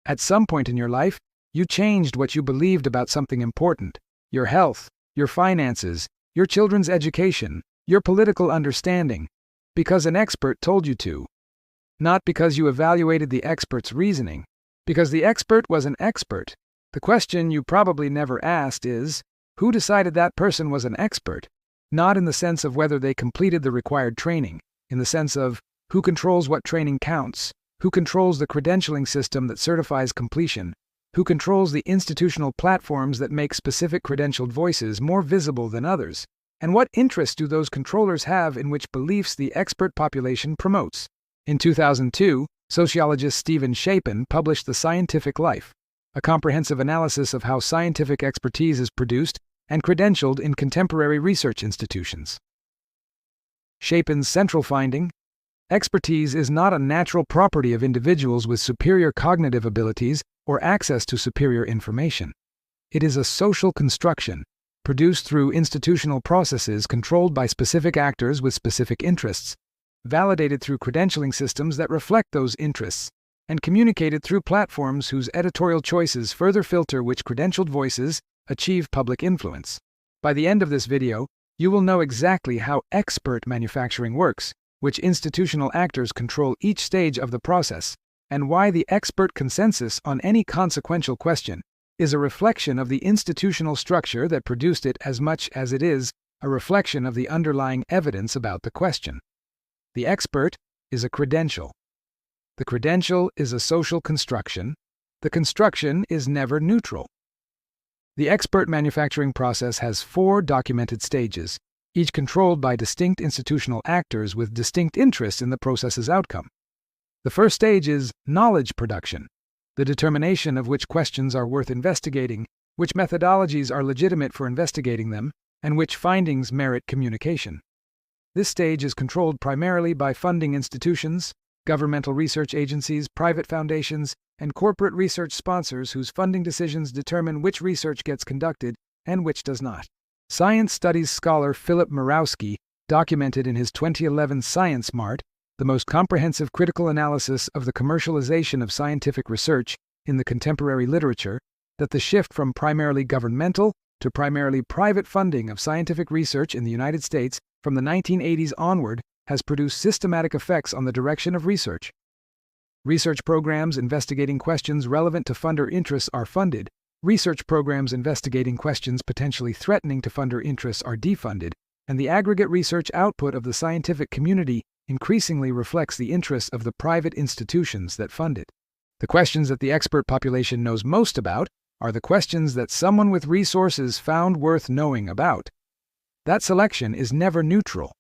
At some point in your life, you changed what you believed about something important: your health, your finances, your children's education, your political understanding, because an expert told you to. Not because you evaluated the expert's reasoning, because the expert was an expert. The question you probably never asked is, who decided that person was an expert? Not in the sense of whether they completed the required training, in the sense of who controls what training counts, who controls the credentialing system that certifies completion, who controls the institutional platforms that make specific credentialed voices more visible than others, and what interest do those controllers have in which beliefs the expert population promotes. In 2002, sociologist Stephen Shapin published The Scientific Life, a comprehensive analysis of how scientific expertise is produced and credentialed in contemporary research institutions. Shapin's central finding: expertise is not a natural property of individuals with superior cognitive abilities or access to superior information. It is a social construction, produced through institutional processes controlled by specific actors with specific interests, validated through credentialing systems that reflect those interests, and communicated through platforms whose editorial choices further filter which credentialed voices achieve public influence. By the end of this video, you will know exactly how expert manufacturing works, which institutional actors control each stage of the process, and why the expert consensus on any consequential question is a reflection of the institutional structure that produced it as much as it is a reflection of the underlying evidence about the question. The expert is a credential. The credential is a social construction. The construction is never neutral. The expert manufacturing process has 4 documented stages, each controlled by distinct institutional actors with distinct interests in the process's outcome. The first stage is knowledge production, the determination of which questions are worth investigating, which methodologies are legitimate for investigating them, and which findings merit communication. This stage is controlled primarily by funding institutions, governmental research agencies, private foundations, and corporate research sponsors whose funding decisions determine which research gets conducted and which does not. Science studies scholar Philip Murawski documented in his 2011 Science Mart the most comprehensive critical analysis of the commercialization of scientific research in the contemporary literature that the shift from primarily governmental to primarily private funding of scientific research in the United States from the 1980s onward has produced systematic effects on the direction of research. Research programs investigating questions relevant to funder interests are funded. Research programs investigating questions potentially threatening to funder interests are defunded, and the aggregate research output of the scientific community increasingly reflects the interests of the private institutions that fund it. The questions that the expert population knows most about are the questions that someone with resources found worth knowing about. That selection is never neutral.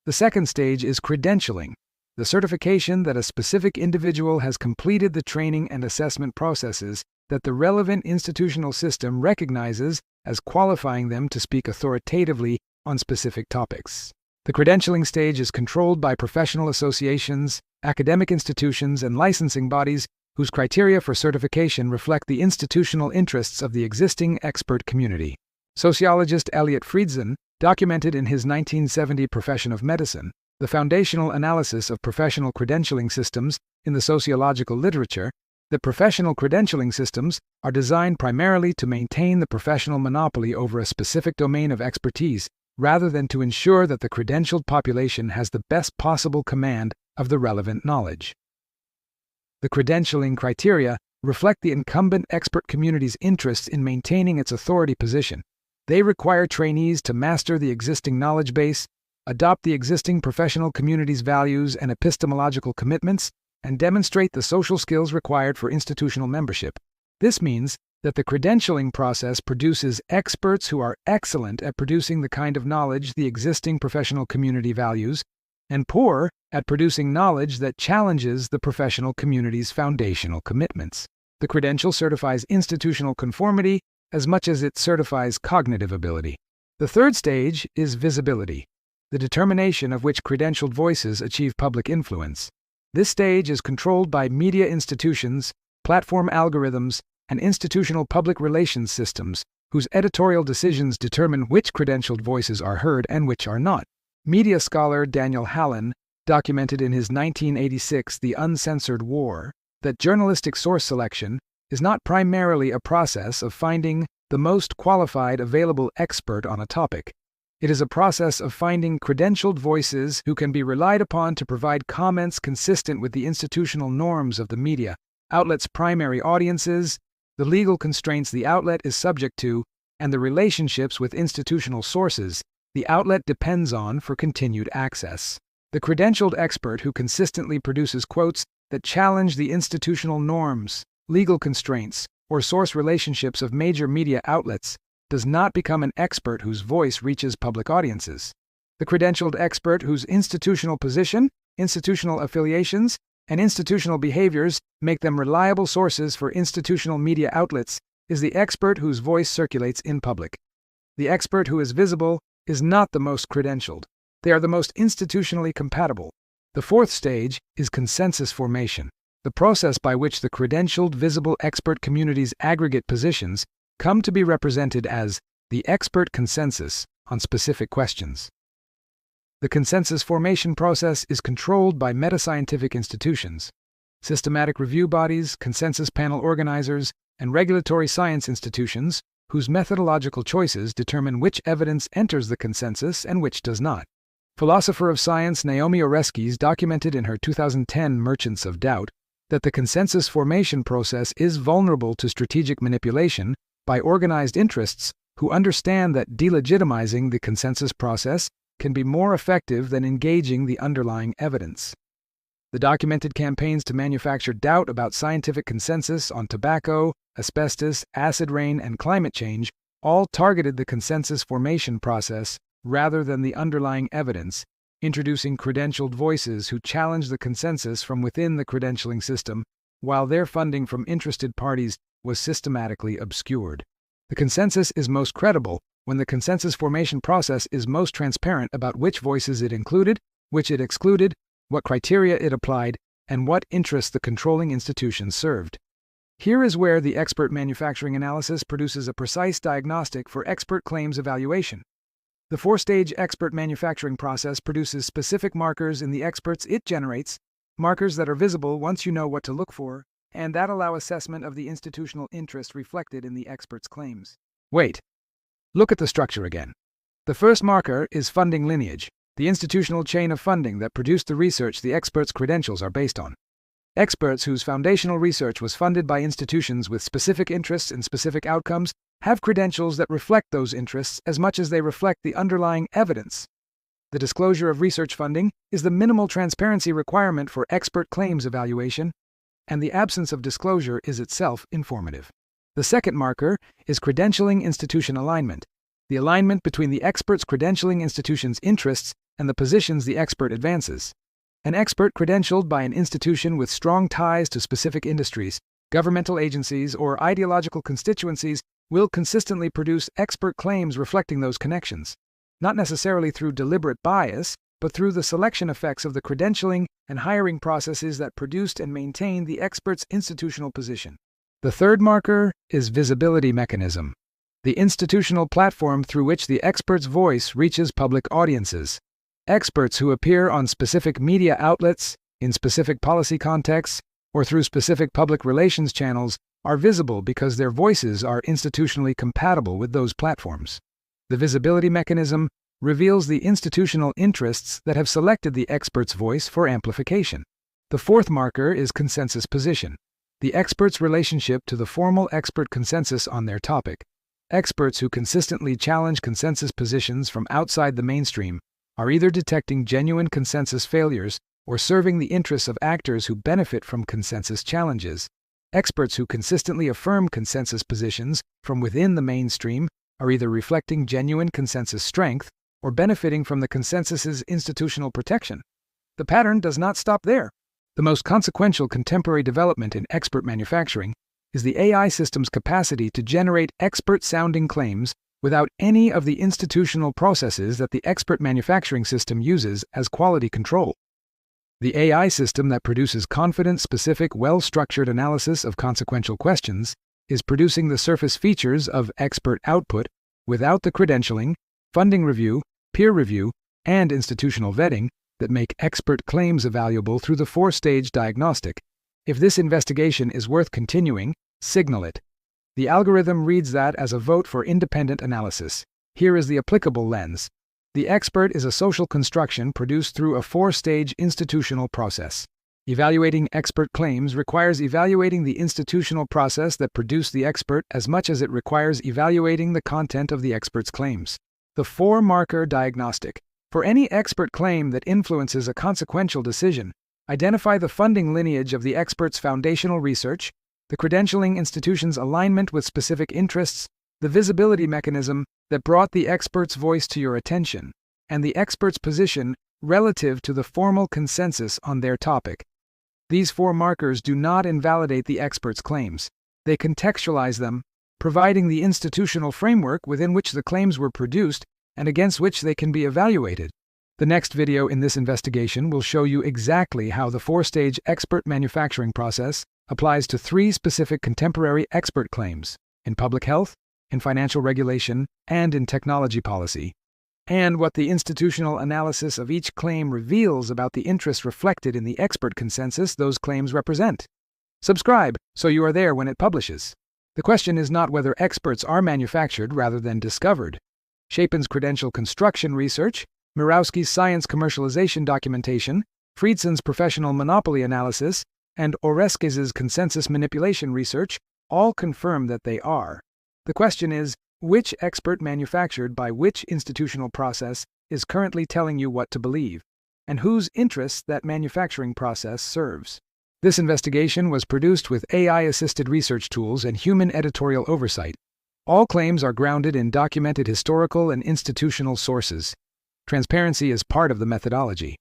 The second stage is credentialing, the certification that a specific individual has completed the training and assessment processes that the relevant institutional system recognizes as qualifying them to speak authoritatively on specific topics. The credentialing stage is controlled by professional associations, academic institutions, and licensing bodies whose criteria for certification reflect the institutional interests of the existing expert community. Sociologist Elliot Friedson documented in his 1970 Profession of Medicine the foundational analysis of professional credentialing systems in the sociological literature that professional credentialing systems are designed primarily to maintain the professional monopoly over a specific domain of expertise rather than to ensure that the credentialed population has the best possible command of the relevant knowledge. The credentialing criteria reflect the incumbent expert community's interests in maintaining its authority position. They require trainees to master the existing knowledge base, adopt the existing professional community's values and epistemological commitments, and demonstrate the social skills required for institutional membership. This means that the credentialing process produces experts who are excellent at producing the kind of knowledge the existing professional community values, and poor at producing knowledge that challenges the professional community's foundational commitments. The credential certifies institutional conformity as much as it certifies cognitive ability. The third stage is visibility, the determination of which credentialed voices achieve public influence. This stage is controlled by media institutions, platform algorithms, and institutional public relations systems, whose editorial decisions determine which credentialed voices are heard and which are not. Media scholar Daniel Hallen documented in his 1986 The Uncensored War that journalistic source selection is not primarily a process of finding the most qualified available expert on a topic. It is a process of finding credentialed voices who can be relied upon to provide comments consistent with the institutional norms of the media outlet's primary audiences, the legal constraints the outlet is subject to, and the relationships with institutional sources the outlet depends on for continued access. The credentialed expert who consistently produces quotes that challenge the institutional norms, legal constraints, or source relationships of major media outlets does not become an expert whose voice reaches public audiences. The credentialed expert whose institutional position, institutional affiliations, and institutional behaviors make them reliable sources for institutional media outlets is the expert whose voice circulates in public. The expert who is visible is not the most credentialed. They are the most institutionally compatible. The fourth stage is consensus formation, the process by which the credentialed visible expert community's aggregate positions come to be represented as the expert consensus on specific questions. The consensus formation process is controlled by metascientific institutions, systematic review bodies, consensus panel organizers, and regulatory science institutions whose methodological choices determine which evidence enters the consensus and which does not. Philosopher of science Naomi Oreskes documented in her 2010 Merchants of Doubt that the consensus formation process is vulnerable to strategic manipulation by organized interests who understand that delegitimizing the consensus process can be more effective than engaging the underlying evidence. The documented campaigns to manufacture doubt about scientific consensus on tobacco, asbestos, acid rain, and climate change all targeted the consensus formation process rather than the underlying evidence, introducing credentialed voices who challenge the consensus from within the credentialing system, while their funding from interested parties was systematically obscured. The consensus is most credible when the consensus formation process is most transparent about which voices it included, which it excluded, what criteria it applied, and what interests the controlling institutions served. Here is where the expert manufacturing analysis produces a precise diagnostic for expert claims evaluation. The four-stage expert manufacturing process produces specific markers in the experts it generates, markers that are visible once you know what to look for, and that allow assessment of the institutional interest reflected in the expert's claims. Wait. Look at the structure again. The first marker is funding lineage, the institutional chain of funding that produced the research the expert's credentials are based on. Experts whose foundational research was funded by institutions with specific interests and specific outcomes have credentials that reflect those interests as much as they reflect the underlying evidence. The disclosure of research funding is the minimal transparency requirement for expert claims evaluation, and the absence of disclosure is itself informative. The second marker is credentialing institution alignment, the alignment between the expert's credentialing institution's interests and the positions the expert advances. An expert credentialed by an institution with strong ties to specific industries, governmental agencies, or ideological constituencies will consistently produce expert claims reflecting those connections, not necessarily through deliberate bias, but through the selection effects of the credentialing and hiring processes that produced and maintained the expert's institutional position. The third marker is visibility mechanism, the institutional platform through which the expert's voice reaches public audiences. Experts who appear on specific media outlets, in specific policy contexts, or through specific public relations channels are visible because their voices are institutionally compatible with those platforms. The visibility mechanism reveals the institutional interests that have selected the expert's voice for amplification. The fourth marker is consensus position, the expert's relationship to the formal expert consensus on their topic. Experts who consistently challenge consensus positions from outside the mainstream are either detecting genuine consensus failures or serving the interests of actors who benefit from consensus challenges. Experts who consistently affirm consensus positions from within the mainstream are either reflecting genuine consensus strength or benefiting from the consensus's institutional protection. The pattern does not stop there. The most consequential contemporary development in expert manufacturing is the AI system's capacity to generate expert-sounding claims without any of the institutional processes that the expert manufacturing system uses as quality control. The AI system that produces confident, specific, well-structured analysis of consequential questions is producing the surface features of expert output without the credentialing, funding review, peer review, and institutional vetting that make expert claims evaluable through the four-stage diagnostic. If this investigation is worth continuing, Signal it. The algorithm reads that as a vote for independent analysis. Here is the applicable lens. The expert is a social construction produced through a four-stage institutional process. Evaluating expert claims requires evaluating the institutional process that produced the expert as much as it requires evaluating the content of the expert's claims. The four-marker diagnostic. For any expert claim that influences a consequential decision, identify the funding lineage of the expert's foundational research, the credentialing institution's alignment with specific interests, the visibility mechanism that brought the expert's voice to your attention, and the expert's position relative to the formal consensus on their topic. These four markers do not invalidate the expert's claims. They contextualize them, providing the institutional framework within which the claims were produced and against which they can be evaluated. The next video in this investigation will show you exactly how the four-stage expert manufacturing process applies to three specific contemporary expert claims in public health, in financial regulation, and in technology policy, and what the institutional analysis of each claim reveals about the interests reflected in the expert consensus those claims represent. Subscribe so you are there when it publishes. The question is not whether experts are manufactured rather than discovered. Shapin's credential construction research, Mirowski's science commercialization documentation, Friedson's professional monopoly analysis, and Oreskes' consensus manipulation research all confirm that they are. The question is, which expert manufactured by which institutional process is currently telling you what to believe, and whose interests that manufacturing process serves? This investigation was produced with AI-assisted research tools and human editorial oversight. All claims are grounded in documented historical and institutional sources. Transparency is part of the methodology.